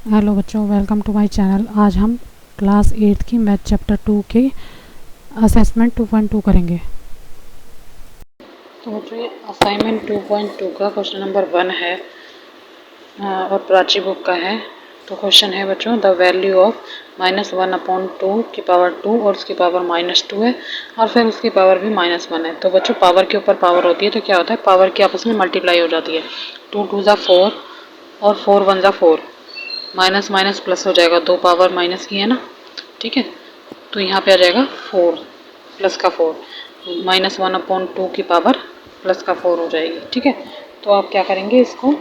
Hello बच्चों, welcome to my channel. आज हम क्लास 8 की मैथ चैप्टर 2 के असेसमेंट 2.2 करेंगे। तो बच्चों, ये असाइनमेंट 2.2 का क्वेश्चन नंबर 1 है और प्राची बुक का है। तो क्वेश्चन है बच्चों, द वैल्यू ऑफ -1/2 की पावर 2 और उसकी पावर -2 है और फिर उसकी पावर भी -1 है। तो बच्चों, पावर के ऊपर पावर होती है तो क्या होता है, पावर की आपस में मल्टीप्लाई हो जाती है। 2 2 ज़ा 4 और 4 1 ज़ा 4, माइनस माइनस प्लस हो जाएगा, दो पावर माइनस की है ना, ठीक है। तो यहाँ पे आ जाएगा 4 प्लस का 4, -1/2 की पावर प्लस का 4 हो जाएगी, ठीक है। तो आप क्या करेंगे, इसको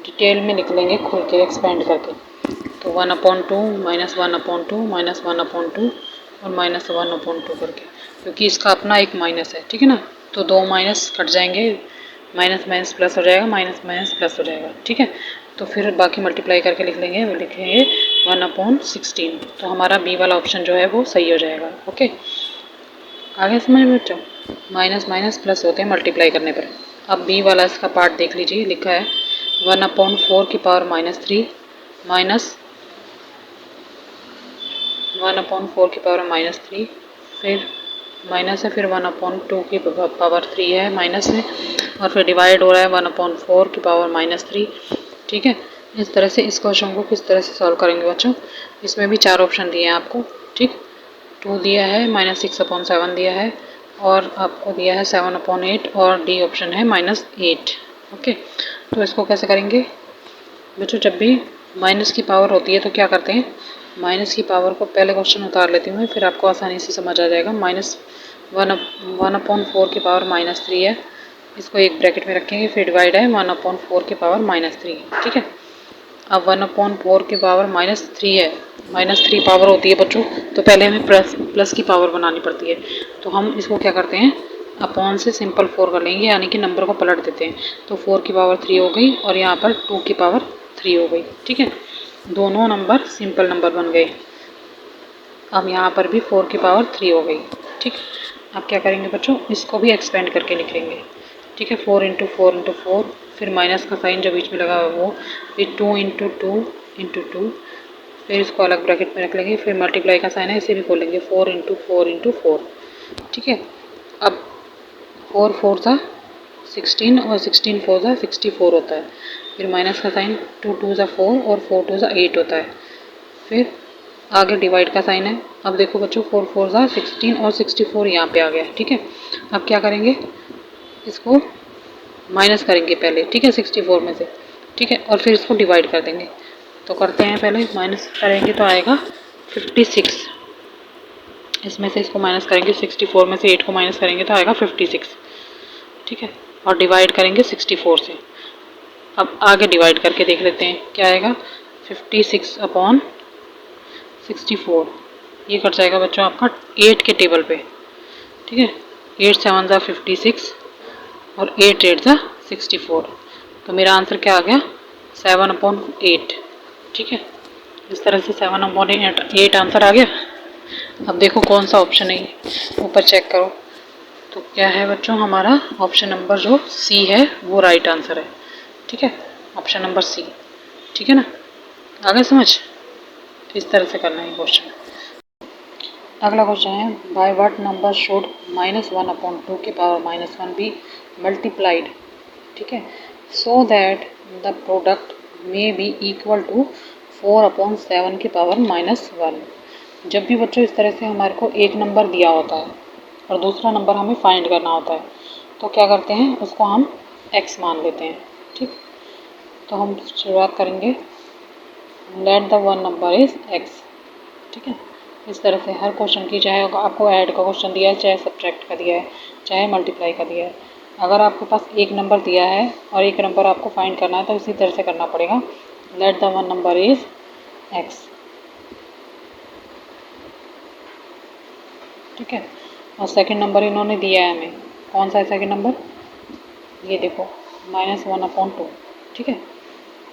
डिटेल में लिख लेंगे खुल के एक्सपेंड करके। तो 1/2 -1/2 -1/2 और -1/2 करके, क्योंकि इसका अपना एक माइनस है, ठीक है ना। तो दो माइनस कट जाएंगे, माइनस माइनस प्लस हो जाएगा, माइनस माइनस प्लस हो जाएगा, ठीक है। तो फिर बाकी मल्टीप्लाई करके लिख लेंगे, वो लिखेंगे 1/16। तो हमारा बी वाला ऑप्शन जो है वो सही हो जाएगा। ओके, आगे समझ में बच्चों, माइनस माइनस प्लस होते हैं मल्टीप्लाई करने पर। अब बी वाला इसका पार्ट देख लीजिए, लिखा है 1/4 की पावर -3 माइनस 1/4 की पावर -3, फिर माइनस है, फिर 1/2 की पावर 3 है, माइनस है, और फिर डिवाइड हो रहा है 1/4 की पावर -3, ठीक है। इस तरह से इस क्वेश्चन को किस तरह से सॉल्व करेंगे बच्चों, इसमें भी चार ऑप्शन दिए हैं आपको, ठीक। 2 दिया है, -6/7 दिया है, और आपको दिया है 7/8, और डी ऑप्शन है -8। ओके, तो इसको कैसे करेंगे बच्चों, जब भी माइनस की पावर होती है तो क्या करते हैं, माइनस की पावर को पहले क्वेश्चन उतार लेती हूँ मैं, फिर आपको आसानी से समझ आ जाएगा। -1/4 की पावर -3 है, इसको एक ब्रैकेट में रखेंगे, फिर डिवाइड है 1/4 की पावर -3, ठीक है। अब 1/4 की पावर -3 है, -3 पावर होती है बच्चों, तो पहले हमें प्लस की पावर बनानी पड़ती है। तो हम इसको क्या करते हैं, अपॉन से सिंपल 4 कर लेंगे, यानी कि नंबर को पलट देते हैं। तो 4 की पावर 3 हो गई और यहाँ पर 2 की पावर 3 हो गई, ठीक है। दोनों नंबर सिंपल नंबर बन गए। अब यहाँ पर भी 4 की पावर 3 हो गई, ठीक। अब क्या करेंगे बच्चों, इसको भी एक्सपेंड करके लिख लेंगे, ठीक है। 4 इंटू 4 इंटू 4, फिर माइनस का साइन जो बीच में लगा हुआ वो, फिर 2 इंटू 2 इंटू 2, फिर इसको अलग ब्रैकेट में रख लेंगे, फिर मल्टीप्लाई का साइन है, इसे भी खोल लेंगे, 4 इंटू 4 इंटू 4, ठीक है। अब 4 4 सा 16 और 16 4 सा 64 होता है, फिर माइनस का साइन, 2 2 सा 4 और 4 2 सा 8 होता है, फिर आगे डिवाइड का साइन है। अब देखो बच्चों, 4 4 सा 16 और 64 यहाँ पे आ गया, ठीक है। अब क्या करेंगे, इसको माइनस करेंगे पहले, ठीक है, 64 में से, ठीक है, और फिर इसको डिवाइड कर देंगे। तो करते हैं, पहले माइनस करेंगे तो आएगा 56, इसमें से इसको माइनस करेंगे, 64 में से 8 को माइनस करेंगे तो आएगा 56, ठीक है, और डिवाइड करेंगे 64 से। अब आगे डिवाइड करके देख लेते हैं क्या आएगा, 56/64, ये कट जाएगा बच्चों आपका 8 के टेबल पे, ठीक है। 8 7 ज़ा 56 और 8 8 ज़ा 64, तो मेरा आंसर क्या आ गया, 7/8, ठीक है। इस तरह से 7/8 आंसर आ गया। अब देखो कौन सा ऑप्शन है, ऊपर चेक करो। तो क्या है बच्चों, हमारा ऑप्शन नंबर जो सी है वो राइट आंसर है, ठीक है, ऑप्शन नंबर सी, ठीक है ना। आगे समझ, तो इस तरह से करना है क्वेश्चन। अगला क्वेश्चन है, बाय व्हाट नंबर शुड -1/2 की पावर -1 बी मल्टीप्लाइड, ठीक है, so that the product may be equal to 4/7 की पावर -1। जब भी बच्चों इस तरह से हमारे को एक नंबर दिया होता है और दूसरा नंबर हमें फाइंड करना होता है, तो क्या करते हैं, उसको हम x मान लेते हैं, ठीक। तो हम शुरुआत करेंगे, let the one number is x, ठीक है। इस तरह से हर क्वेश्चन की, चाहे आपको ऐड का क्वेश्चन दिया है, चाहे सब्ट्रैक्ट का दिया है, चाहे मल्टीप्लाई का दिया है, अगर आपके पास एक नंबर दिया है और एक नंबर आपको फाइंड करना है तो इसी तरह से करना पड़ेगा, let the one number is x, ठीक है। और सेकंड नंबर इन्होंने दिया है हमें, कौन सा है सेकंड नंबर, ये देखो -1/2, ठीक है।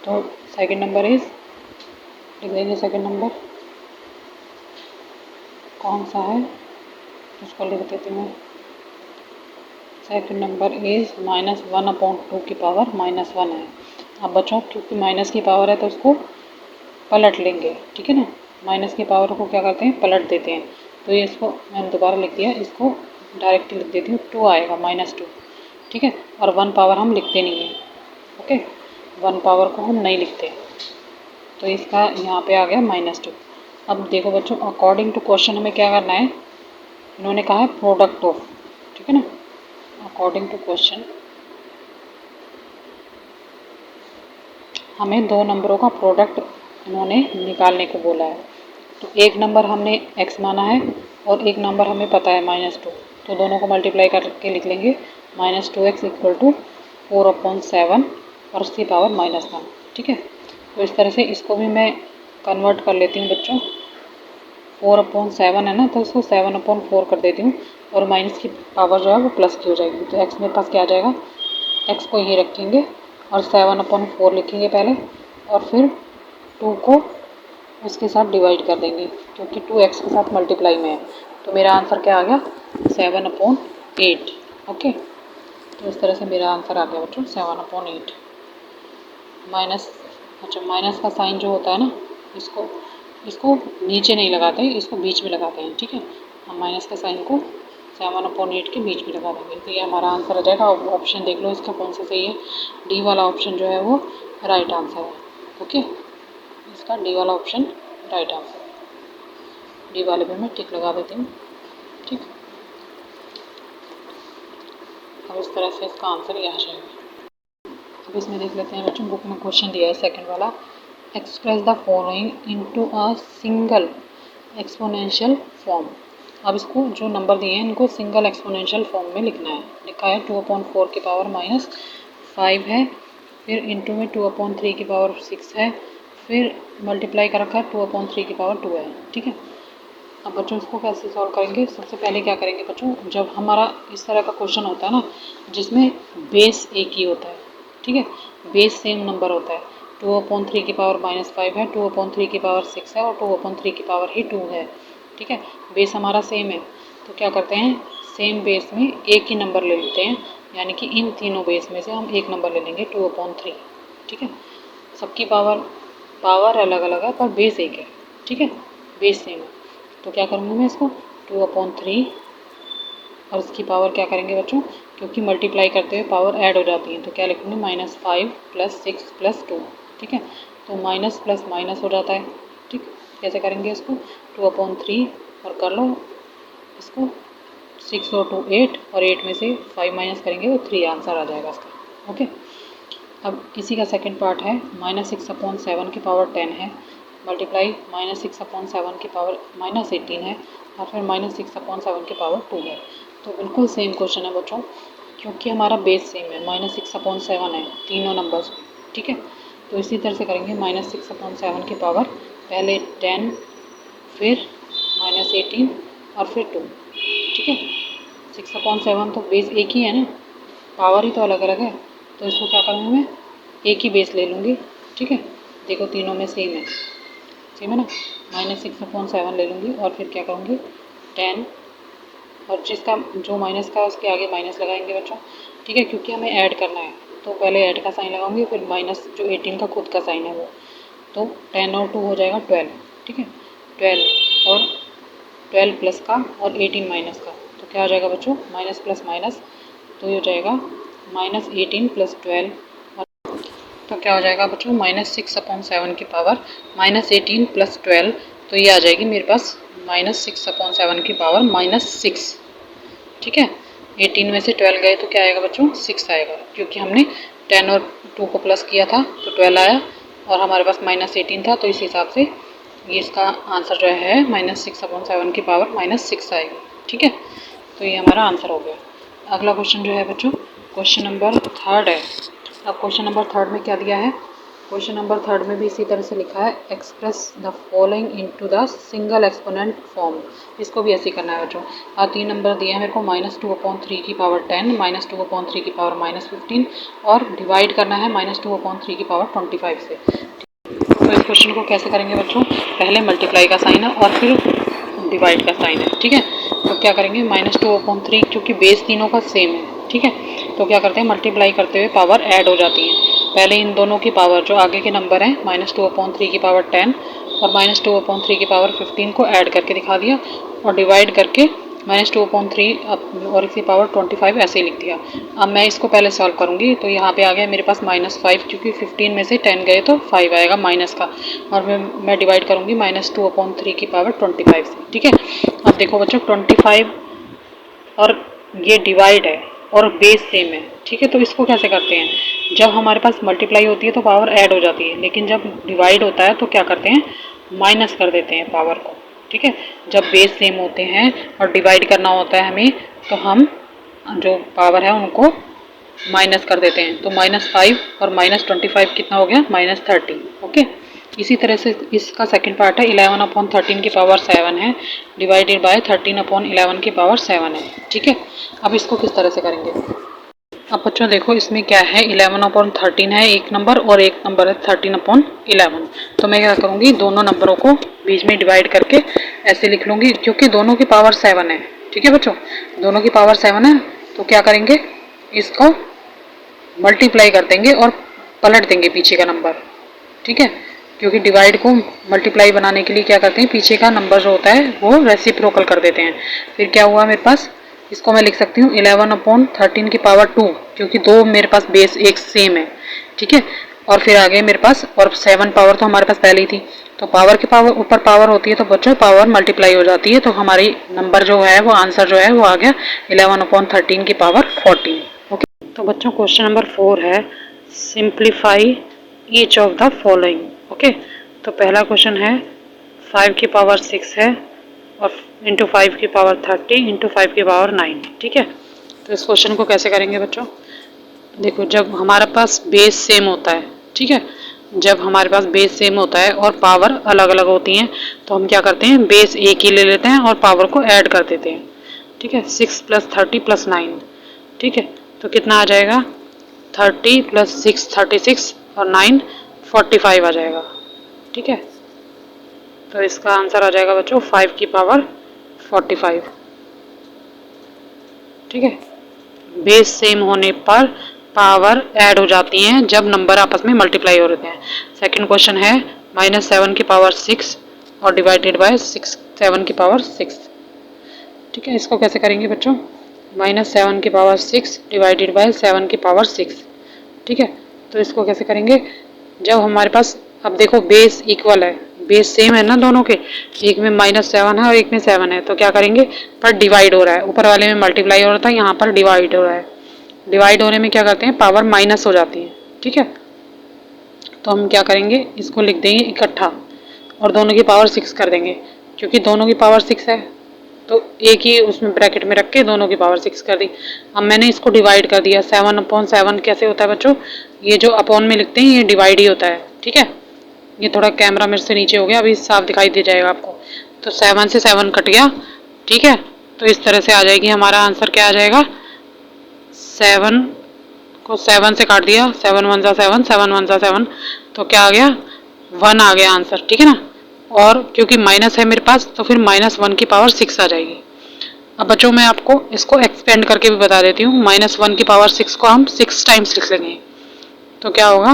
तो सेकंड नंबर इज, लिख देंगे सेकंड नंबर कौन सा है, उसको लिख देती हूँ, सेकंड नंबर इज -1/2 की पावर -1 है। अब बच्चों, क्योंकि माइनस की पावर है तो उसको पलट लेंगे, ठीक है ना। माइनस की पावर को क्या करते हैं, पलट देते हैं। तो ये इसको मैंने दोबारा लिख दिया, इसको डायरेक्ट लिख देती हूँ, 2 आएगा -2, ठीक है। और 1 पावर हम लिखते नहीं हैं, ओके, 1 पावर को हम नहीं लिखते, तो इसका यहाँ पे आ गया -2। अब देखो बच्चों, अकॉर्डिंग टू क्वेश्चन हमें क्या करना है, इन्होंने कहा है प्रोडक्ट ऑफ, ठीक है ना। अकॉर्डिंग टू क्वेश्चन हमें दो नंबरों का प्रोडक्ट इन्होंने निकालने को बोला है। तो एक नंबर हमने x माना है और एक नंबर हमें पता है -2, तो दोनों को मल्टीप्लाई करके लिख लेंगे, -2x = 4/7 और उसकी पावर -1, ठीक है। तो इस तरह से इसको भी मैं कन्वर्ट कर लेती हूँ बच्चों, 4/7 है ना, तो इसको 7/4 कर देती हूँ और माइनस की पावर जो है वो प्लस की हो जाएगी। तो x मेरे पास क्या आ जाएगा, x को ही रखेंगे और 7/4 लिखेंगे पहले, और फिर 2 को उसके साथ डिवाइड कर देंगे क्योंकि 2x के साथ मल्टीप्लाई में है। तो मेरा आंसर क्या आ गया, 7/8, ओके। तो इस तरह से मेरा आंसर आ गया बच्चों 7/8 माइनस। अच्छा, माइनस का साइन जो होता है ना, इसको नीचे नहीं लगाते, इसको बीच में लगाते हैं, ठीक है। हम माइनस का साइन को 7/8 के बीच में लगा देंगे, तो ये हमारा आंसर आ जाएगा। ऑप्शन देख लो इसका कौन सा सही है, डी वाला ऑप्शन जो है वो राइट आंसर है, ओके। इसका डी वाला ऑप्शन राइट आंसर है, डी वाले में मैं टिक लगा देती हूँ, ठीक। अब इस तरह से इसका आंसर ये आ जाएगा। अब इसमें देख लेते हैं बच्चों, बुक में क्वेश्चन दिया है सेकंड वाला, express the following into a single exponential form. अब इसको जो नंबर दिए हैं इनको सिंगल एक्सपोनेंशियल फॉर्म में लिखना है। लिखा है 2/4 की पावर -5 है, फिर इंटू में 2/3 की पावर 6 है, फिर मल्टीप्लाई कर रखा है 2/3 की पावर 2 है, ठीक है। अब बच्चों इसको कैसे सॉल्व करेंगे, सबसे पहले क्या करेंगे बच्चों, जब हमारा इस तरह का क्वेश्चन होता है ना जिसमें बेस एक ही होता है, ठीक है, बेस सेम नंबर होता है, 2/3 की पावर -5 है, 2/3 की पावर 6 है और 2/3 की पावर ही 2 है, ठीक है। बेस हमारा सेम है, तो क्या करते हैं, सेम बेस में एक ही नंबर ले लेते हैं, यानी कि इन तीनों बेस में से हम एक नंबर ले लेंगे 2/3, ठीक है। सबकी पावर अलग अलग है पर बेस एक है, ठीक है, बेस सेम है। तो क्या करूँगी मैं इसको 2/3 और इसकी पावर क्या करेंगे बच्चों, क्योंकि मल्टीप्लाई करते हुए पावर ऐड हो जाती है, तो क्या लिखूँगी -5 + 6 + 2, ठीक है। तो माइनस प्लस माइनस हो जाता है, ठीक। कैसे करेंगे इसको, 2/3 और कर लो इसको, 6 और 2 8 और 8 में से 5 माइनस करेंगे तो 3 आंसर आ जाएगा इसका, ओके। अब इसी का सेकंड पार्ट है, -6/7 की पावर 10 है, मल्टीप्लाई -6/7 की पावर -18 है और फिर -6/7 की पावर 2 है। तो बिल्कुल सेम क्वेश्चन है बच्चों, क्योंकि हमारा बेस सेम है, -6/7 है तीनों नंबर्स, ठीक है। तो इसी तरह से करेंगे, -6/7 की पावर पहले 10, फिर -18 और फिर 2, ठीक है। 6/7 तो बेस एक ही है ना, पावर ही तो अलग अलग है, तो इसको क्या करूँगी मैं, एक ही बेस ले लूँगी, ठीक है। देखो तीनों में सेम है ना, -6/7 ले लूँगी और फिर क्या करूँगी 10, और जिसका जो माइनस का उसके आगे माइनस लगाएंगे बच्चों, ठीक है, क्योंकि हमें ऐड करना है, तो पहले ऐड का साइन लगाऊंगी, फिर माइनस जो 18 का खुद का साइन है वो, तो 10 और 2 हो जाएगा 12, ठीक है, 12 और 12 प्लस का और 18 माइनस का, तो क्या हो जाएगा बच्चों, माइनस प्लस माइनस, तो ये हो जाएगा -18 + 12, तो क्या हो जाएगा बच्चों, -6/7 की पावर -18 + 12, तो ये आ जाएगी मेरे पास -6/7 की पावर -6, ठीक है। 18 में से 12 गए तो क्या आएगा बच्चों, 6 आएगा, क्योंकि हमने 10 और 2 को प्लस किया था तो 12 आया और हमारे पास -18 था, तो इस हिसाब से ये इसका आंसर जो है -6/7 की पावर -6 आएगी, ठीक है। तो ये हमारा आंसर हो गया। अगला क्वेश्चन जो है बच्चों, क्वेश्चन नंबर 3 है। अब क्वेश्चन नंबर 3 में क्या दिया है, क्वेश्चन नंबर 3 में भी इसी तरह से लिखा है, express the following into the single exponent form. इसको भी ऐसे ही करना है बच्चों। 3 नंबर दिए हैं मेरे को, -2/3 की पावर 10, -2/3 की पावर -15 और डिवाइड करना है -2/3 की पावर 25 से। तो इस क्वेश्चन को कैसे करेंगे बच्चों, पहले मल्टीप्लाई का साइन है और फिर डिवाइड का साइन है, ठीक है। तो क्या करेंगे, -2/3, क्योंकि बेस तीनों का सेम है, ठीक है, तो क्या करते हैं, मल्टीप्लाई करते हुए पावर ऐड हो जाती है, पहले इन दोनों की पावर जो आगे के नंबर हैं -2/3 की पावर 10 और -2/3 की पावर 15 को ऐड करके दिखा दिया और डिवाइड करके -2/3 और इसकी पावर 25 ऐसे ही लिख दिया। अब मैं इसको पहले सॉल्व करूँगी तो यहाँ पे आ गया मेरे पास -5, क्योंकि 15 में से 10 गए तो 5 आएगा माइनस का, और मैं डिवाइड करूँगी -2/3 की पावर 25 से। ठीक है, अब देखो बच्चों 25 और ये डिवाइड है और बेस सेम है। ठीक है, तो इसको कैसे करते हैं, जब हमारे पास मल्टीप्लाई होती है तो पावर ऐड हो जाती है, लेकिन जब डिवाइड होता है तो क्या करते हैं, माइनस कर देते हैं पावर को। ठीक है, जब बेस सेम होते हैं और डिवाइड करना होता है हमें, तो हम जो पावर है उनको माइनस कर देते हैं। तो -5 और -25 कितना हो गया, -30। ओके, इसी तरह से इसका सेकंड पार्ट है 11/13 की पावर 7 है डिवाइडेड बाय 13/11 की पावर 7 है। ठीक है, अब इसको किस तरह से करेंगे। अब बच्चों देखो इसमें क्या है, 11/13 है एक नंबर और एक नंबर है 13/11। तो मैं क्या करूँगी, दोनों नंबरों को बीच में डिवाइड करके ऐसे लिख लूँगी, क्योंकि दोनों की पावर 7 है। ठीक है बच्चों, दोनों की पावर 7 है, तो क्या करेंगे, इसको मल्टीप्लाई कर देंगे और पलट देंगे पीछे का नंबर। ठीक है, क्योंकि डिवाइड को मल्टीप्लाई बनाने के लिए क्या करते हैं, पीछे का नंबर जो होता है वो रेसिप्रोकल कर देते हैं। फिर क्या हुआ मेरे पास, इसको मैं लिख सकती हूँ 11/13 की पावर 2, क्योंकि दो मेरे पास बेस एक सेम है। ठीक है, और फिर आगे मेरे पास, और 7 पावर तो हमारे पास पहले ही थी, तो पावर के पावर ऊपर पावर होती है तो बच्चों पावर मल्टीप्लाई हो जाती है, तो हमारी नंबर जो है वो आंसर जो है वो आ गया 11/13 की पावर 14। ओके, तो बच्चों क्वेश्चन नंबर 4 है simplify each of the following. Okay, तो पहला क्वेश्चन है 5 की पावर 6 है और इंटू 5 की पावर 30 इंटू 5 की पावर 9। ठीक है, तो इस क्वेश्चन को कैसे करेंगे बच्चों, देखो जब हमारे पास बेस सेम होता है, ठीक है, जब हमारे पास बेस सेम होता है और पावर अलग अलग होती हैं, तो हम क्या करते हैं, बेस एक ही ले लेते हैं और पावर को ऐड कर देते हैं। ठीक है, 6 + 30 + 9। ठीक है, तो कितना आ जाएगा, 30 + 6 36 और 9 45 आ जाएगा। ठीक है, तो इसका आंसर आ जाएगा बच्चों 5 की पावर 45। ठीक है, बेस सेम होने पर पावर ऐड हो जाती हैं जब नंबर आपस में मल्टीप्लाई हो रहे हैं। सेकंड क्वेश्चन है -7 की पावर 6 और डिवाइडेड बाय 7 की पावर 6। ठीक है, इसको कैसे करेंगे बच्चों, -7 की पावर 6 डिवाइडेड बाय 7 की पावर 6। ठीक है, तो इसको कैसे करेंगे, जब हमारे पास, अब देखो बेस इक्वल है, बेस सेम है ना दोनों के, एक में -7 है और एक में 7 है, तो क्या करेंगे, पर डिवाइड हो रहा है, ऊपर वाले में मल्टीप्लाई हो रहा था, यहाँ पर डिवाइड हो रहा है। डिवाइड होने में क्या करते हैं, पावर माइनस हो जाती है। ठीक है, तो हम क्या करेंगे, इसको लिख देंगे इकट्ठा और दोनों की पावर 6 कर देंगे, क्योंकि दोनों की पावर 6 है तो एक ही उसमें ब्रैकेट में रख के दोनों की पावर 6 कर दी। अब मैंने इसको डिवाइड कर दिया, 7/7 कैसे होता है बच्चों, ये जो अपॉन में लिखते हैं ये डिवाइड ही होता है। ठीक है, ये थोड़ा कैमरा मेरे से नीचे हो गया, अभी साफ दिखाई दे जाएगा आपको। तो 7 से 7 कट गया। ठीक है, तो इस तरह से आ जाएगी, हमारा आंसर क्या आ जाएगा, 7 को 7 से काट दिया, 7 × 1 = 7, 7 × 1 = 7, तो क्या आ गया, 1 आ गया आंसर। ठीक है ना, और क्योंकि माइनस है मेरे पास तो फिर -1 की पावर 6 आ जाएगी। अब बच्चों मैं आपको इसको एक्सपेंड करके भी बता देती हूँ, -1 की पावर 6 को हम 6 टाइम्स लिख लेंगे, तो क्या होगा,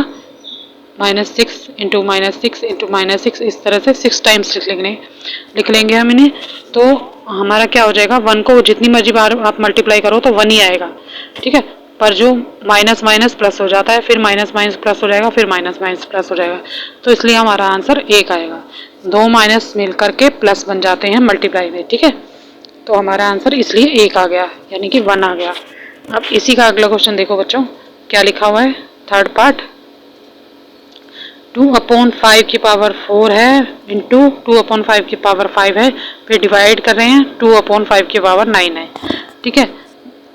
-6 × -6 × -6, इस तरह से 6 टाइम्स लिख लेंगे हम इन्हें, तो हमारा क्या हो जाएगा, 1 को जितनी मर्जी बार आप मल्टीप्लाई करो तो 1 ही आएगा। ठीक है, पर जो माइनस माइनस प्लस हो जाता है, फिर माइनस माइनस प्लस हो जाएगा, फिर माइनस माइनस प्लस हो जाएगा, तो इसलिए हमारा आंसर 1 आएगा। 2 माइनस मिल करके प्लस बन जाते हैं मल्टीप्लाई में। ठीक है, तो हमारा आंसर इसलिए 1 आ गया, यानी कि 1 आ गया। अब इसी का अगला क्वेश्चन देखो बच्चों, क्या लिखा हुआ है, थर्ड पार्ट, 2/5 की पावर 4 है इंटू 2/5 की पावर 5 है, फिर डिवाइड कर रहे हैं, 2/5 की पावर 9 है। ठीक है,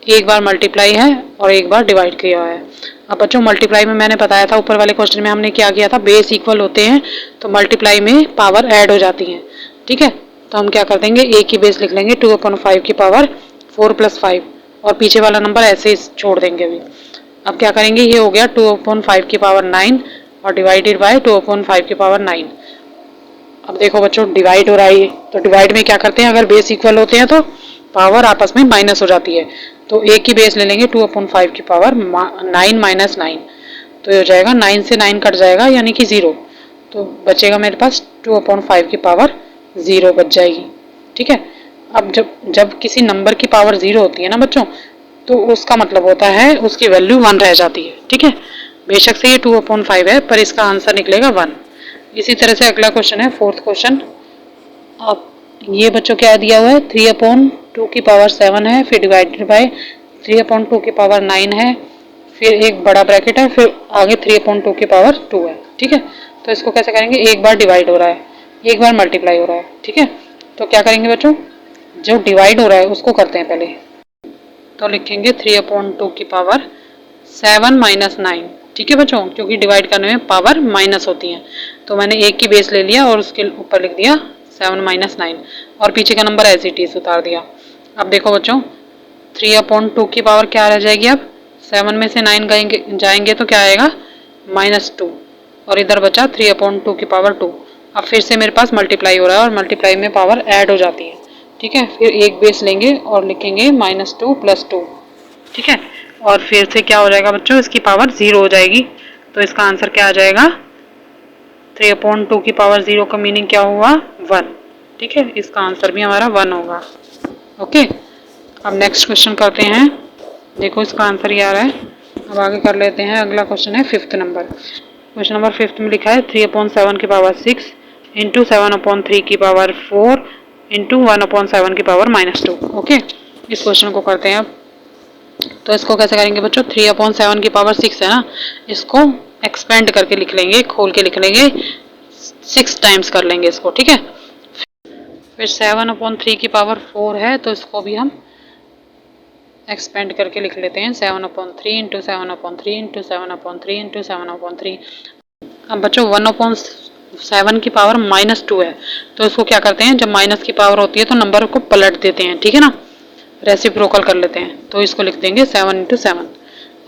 एक बार मल्टीप्लाई है और एक बार डिवाइड किया हुआ है। अब बच्चों मल्टीप्लाई में मैंने बताया था, ऊपर वाले क्वेश्चन में हमने क्या किया था, बेस इक्वल होते हैं तो मल्टीप्लाई में पावर ऐड हो जाती है। ठीक है, तो हम क्या कर देंगे, एक ही बेस लिख लेंगे, 2/5 की पावर 4 + 5, और पीछे वाला नंबर ऐसे ही छोड़ देंगे अभी। अब क्या करेंगे, ये हो गया 2/5 की पावर 9 और डिवाइडेड बाय 2/5 की पावर 9। अब देखो बच्चों डिवाइड हो रहा है, तो डिवाइड में क्या करते हैं, अगर बेस इक्वल होते हैं तो पावर आपस में माइनस हो जाती है, तो एक ही बेस ले लेंगे, 2/5 की पावर 9 - 9, तो ये हो जाएगा 9 से 9 कट जाएगा यानी कि 0, तो बचेगा मेरे पास 2/5 की पावर 0 बच जाएगी। ठीक है, अब जब किसी नंबर की पावर 0 होती है ना बच्चों, तो उसका मतलब होता है उसकी वैल्यू 1 रह जाती है। ठीक है, बेशक से ये 2/5 है पर इसका आंसर निकलेगा 1। इसी तरह से अगला क्वेश्चन है, फोर्थ क्वेश्चन। अब ये बच्चों क्या दिया हुआ है, 3/2 की पावर 7 है, फिर डिवाइडेड बाय 3/2 की पावर 9 है, फिर एक बड़ा ब्रैकेट है, फिर आगे 3/2 की पावर 2 है। ठीक है, तो इसको कैसे करेंगे, एक बार डिवाइड हो रहा है, एक बार मल्टीप्लाई हो रहा है। ठीक है, तो क्या करेंगे बच्चों, जो डिवाइड हो रहा है उसको करते हैं पहले। तो लिखेंगे 3/2 की पावर 7 माइनस 9। ठीक है बच्चों, क्योंकि डिवाइड करने में पावर माइनस होती है, तो मैंने एक की बेस ले लिया और उसके ऊपर लिख दिया 7 माइनस 9 और पीछे का नंबर ऐसे ही उतार दिया। अब देखो बच्चों, 3/2 की पावर क्या रह जाएगी, अब 7 में से 9 जाएंगे तो क्या आएगा, -2, और इधर बचा 3/2 की पावर 2। अब फिर से मेरे पास मल्टीप्लाई हो रहा है और मल्टीप्लाई में पावर ऐड हो जाती है। ठीक है, फिर एक बेस लेंगे और लिखेंगे -2 + 2। ठीक है, और फिर से क्या हो जाएगा बच्चों, इसकी पावर 0 हो जाएगी, तो इसका आंसर क्या आ जाएगा, 3/2 की पावर 0 का मीनिंग क्या हुआ, 1। ठीक है, इसका आंसर भी हमारा 1 होगा। ओके, अब नेक्स्ट क्वेश्चन करते हैं। देखो इसका आंसर ये आ रहा है। अब आगे कर लेते हैं, अगला क्वेश्चन है 5th number. Question number 5th में लिखा है 3/7 की पावर 6 इंटू 7/3 की पावर 4 इंटू 1/7 की पावर -2। ओके, इस क्वेश्चन को करते हैं अब। तो इसको कैसे करेंगे बच्चों, 3/7 की पावर 6 है ना, इसको एक्सपेंड करके लिख लेंगे, खोल के लिख लेंगे, 6 टाइम्स कर लेंगे इसको। ठीक है, फिर 7/3 की पावर 4 है, तो इसको भी हम एक्सपेंड करके लिख लेते हैं, 7/3 इंटू 7/3 इंटू 7/3 इंटू 7/3। अब बच्चों 1/7 की पावर -2 है, तो इसको क्या करते हैं, जब माइनस की पावर होती है तो नंबर को पलट देते हैं। ठीक है ना, रेसिप्रोकल कर लेते हैं, तो इसको लिख देंगे 7 इंटू 7।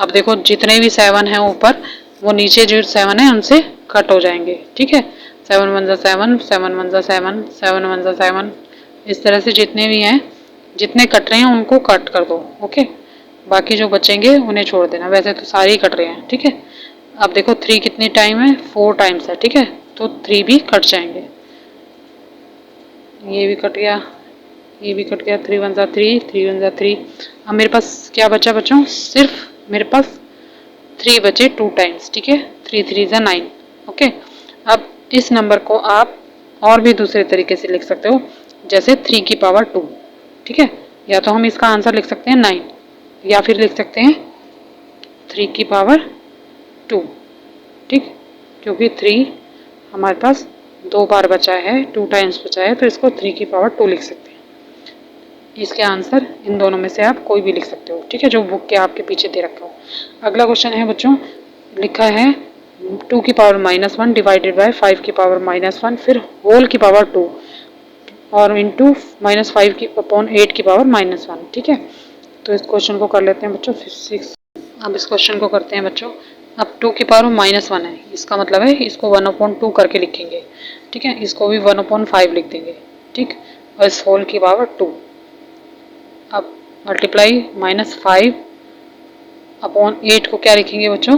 अब देखो जितने भी 7 हैं ऊपर, वो नीचे जो 7 है उनसे कट हो जाएंगे। ठीक है, 7 1 7, 7 1 7, 7 1 7, इस तरह से जितने भी हैं, जितने कट रहे हैं उनको कट कर दो। ओके, बाकी जो बचेंगे उन्हें छोड़ देना, वैसे तो सारे ही कट रहे हैं। ठीक है, अब देखो 3 कितनी टाइम है, 4 टाइम्स है। ठीक है, तो 3 भी कट जाएंगे, ये भी कट गया, ये भी कट गया, 3 1 3, 3 1 3। अब मेरे पास क्या बचा बच्चों, सिर्फ मेरे पास 3 बचे 2 टाइम्स। ठीक है, 3 3 9। ओके, अब इस नंबर को आप और भी दूसरे तरीके से लिख सकते हो, जैसे 3 की पावर 2। ठीक है, या तो हम इसका आंसर लिख सकते हैं 9, या फिर लिख सकते हैं 3 की पावर 2। ठीक, क्योंकि 3 हमारे पास 2 बार बचा है, 2 टाइम्स बचा है, तो इसको 3 की पावर 2 लिख सकते हैं। इसके आंसर इन दोनों में से आप कोई भी लिख सकते हो। ठीक है, जो बुक के आपके पीछे दे रखा हो। अगला क्वेश्चन है बच्चों, लिखा है 2 की पावर -1 डिवाइडेड बाय 5 की पावर -1, फिर होल की पावर 2 और इंटू -5 की अपॉन 8 की पावर -1। ठीक है, तो इस क्वेश्चन को कर लेते हैं बच्चों 6। अब इस क्वेश्चन को करते हैं बच्चों। अब 2 की पावर -1 है, इसका मतलब है इसको 1/2 करके लिखेंगे। ठीक है, इसको भी 1/5 लिख देंगे। ठीक, और इस होल की पावर 2। अब मल्टीप्लाई -5 अपॉन 8 को क्या लिखेंगे बच्चों,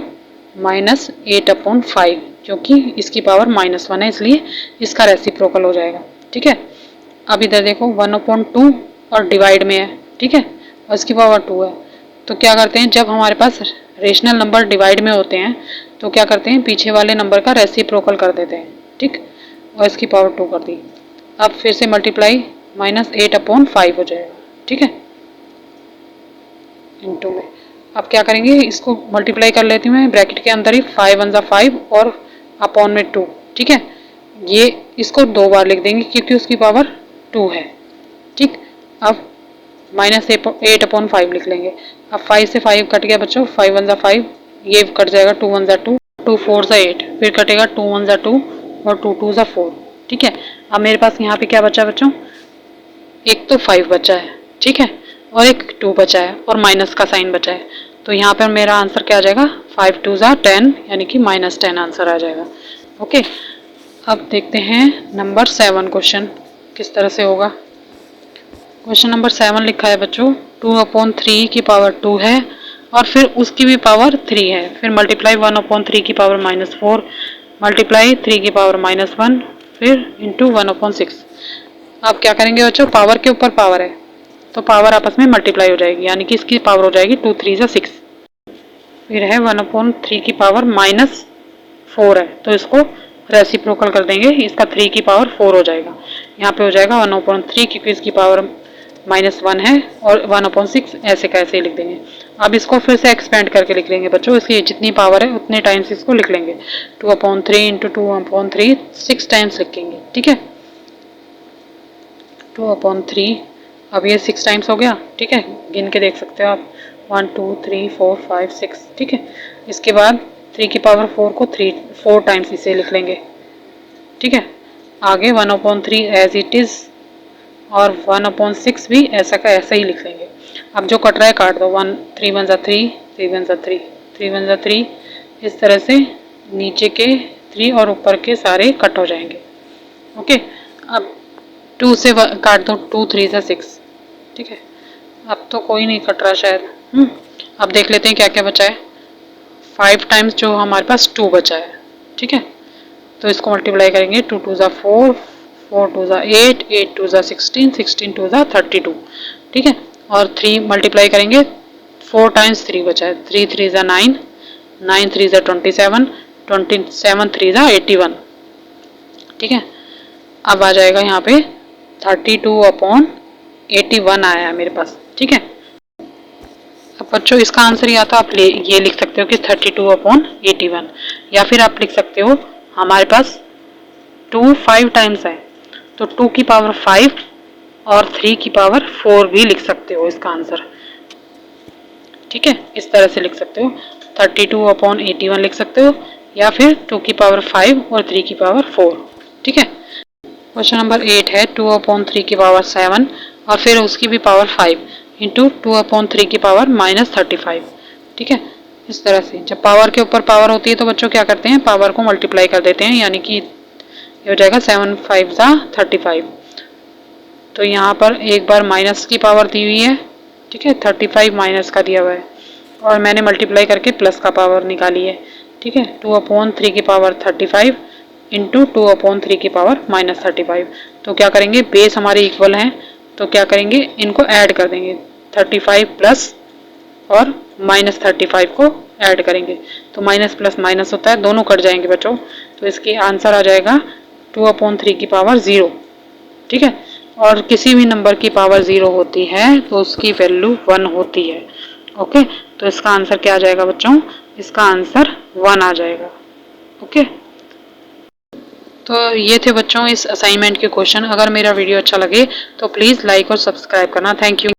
-8/5, क्योंकि इसकी पावर -1 है, इसलिए इसका रेसिप्रोकल हो जाएगा। ठीक है, अब इधर देखो 1/2 और डिवाइड में है। ठीक है, और इसकी पावर 2 है, तो क्या करते हैं, जब हमारे पास रेशनल नंबर डिवाइड में होते हैं तो क्या करते हैं, पीछे वाले नंबर का रेसिप्रोकल कर देते हैं। ठीक, और इसकी पावर 2 कर दी। अब फिर से मल्टीप्लाई -8/5 हो जाएगा। ठीक है, इनटू में अब क्या करेंगे, इसको मल्टीप्लाई कर लेती हूँ मैं, ब्रैकेट के अंदर ही 5 1 5 और अपॉन में 2। ठीक है, ये इसको 2 बार लिख देंगे क्योंकि उसकी पावर 2 है। ठीक, अब -8/5 लिख लेंगे। अब 5 से 5 कट गया बच्चों, 5 1 5, ये कट जाएगा, 2 1 2, 2 4 8, फिर कटेगा 2 1 2 और 2 2 4। ठीक है, अब मेरे पास यहाँ पे क्या बचा बच्चों, एक तो 5 बचा है। ठीक है, और एक 2 बचा है और माइनस का साइन बचा है, तो यहाँ पर मेरा आंसर क्या आ जाएगा, 5 2 10, यानी कि -10 आंसर आ जाएगा। ओके, अब देखते हैं नंबर 7 क्वेश्चन किस तरह से होगा। क्वेश्चन नंबर 7 लिखा है बच्चों, 2/3 की पावर 2 है और फिर उसकी भी पावर 3 है। फिर मल्टीप्लाई 1/3 की पावर -4 मल्टीप्लाई 3 की पावर -1 फिर इंटू 1/6। अब क्या करेंगे बच्चों, पावर के ऊपर पावर है तो पावर आपस में मल्टीप्लाई हो जाएगी, यानी कि इसकी पावर हो जाएगी 2 3 6। फिर है 1/3 की पावर -4 है तो इसको रेसिप्रोकल कर देंगे, इसका 3 की पावर 4 हो जाएगा। यहाँ पे हो जाएगा 1/3 क्योंकि इसकी पावर -1 है और 1/6 ऐसे कैसे लिख देंगे। अब इसको फिर से एक्सपेंड करके लिख लेंगे बच्चों, इसकी जितनी पावर है उतने टाइम्स इसको लिख लेंगे। 2/3 इंटू 2/3 6 टाइम्स लिखेंगे, ठीक है। 2/3 अब ये 6 टाइम्स हो गया, ठीक है, गिन के देख सकते हो आप 1 2 3 4 5 6, ठीक है। इसके बाद 3 की पावर 4 को 4 टाइम्स इसे लिख लेंगे, ठीक है। आगे 1/3 एज इट इज़ और 1/6 भी ऐसा का ऐसा ही लिख लेंगे। अब जो कट रहा है काट दो, 1 3 1 3 3 1 3 3 1 3, इस तरह से नीचे के 3 और ऊपर के सारे कट हो जाएंगे, ओके। अब 2 से काट दो, 2 3 6, ठीक है। अब तो कोई नहीं कट रहा शायद। अब देख लेते हैं क्या क्या बचा है। 5 टाइम्स जो हमारे पास 2 बचा है, ठीक है, तो इसको मल्टीप्लाई करेंगे। 2 2 4 4 2 8 8 2 16 16 2 32, ठीक है। और 3 मल्टीप्लाई करेंगे, 4 टाइम्स 3 बचा है, 3 3 9 9 3 27 27 3 81, ठीक है। अब आ जाएगा यहाँ पे 32/81 आया है मेरे पास, ठीक है। अब बच्चों इसका आंसर या तो आप ये लिख सकते हो कि 32/81, या फिर आप लिख सकते हो हमारे पास 2 5 टाइम्स है तो 2 की पावर 5 और 3 की पावर 4 भी लिख सकते हो इसका आंसर, ठीक है। इस तरह से लिख सकते हो, 32/81 लिख सकते हो, या फिर 2 की पावर 5 और 3 की पावर 4, ठीक है। क्वेश्चन नंबर 8 है 2/3 की पावर 7 और फिर उसकी भी पावर 5 इंटू 2/3 की पावर -35, ठीक है। इस तरह से जब पावर के ऊपर पावर होती है तो बच्चों क्या करते हैं, पावर को मल्टीप्लाई कर देते हैं, यानी कि ये हो जाएगा 7 5 35। तो यहाँ पर एक बार माइनस की पावर दी हुई है, ठीक है, 35 माइनस का दिया हुआ है और मैंने मल्टीप्लाई करके प्लस का पावर निकाली है, ठीक है। 2/3 की पावर 35 इंटू 2/3 की पावर -35। तो क्या करेंगे, बेस हमारे इक्वल हैं तो क्या करेंगे, इनको ऐड कर देंगे, 35 प्लस और -35 को ऐड करेंगे तो माइनस प्लस माइनस होता है, दोनों कट जाएंगे बच्चों। तो इसकी आंसर आ जाएगा 2/3 की पावर 0, ठीक है। और किसी भी नंबर की पावर 0 होती है तो उसकी वैल्यू 1 होती है, ओके। तो इसका आंसर क्या आ जाएगा बच्चों, इसका आंसर 1 आ जाएगा, ओके। तो ये थे बच्चों इस असाइनमेंट के क्वेश्चन। अगर मेरा वीडियो अच्छा लगे तो प्लीज़ लाइक और सब्सक्राइब करना। Thank you.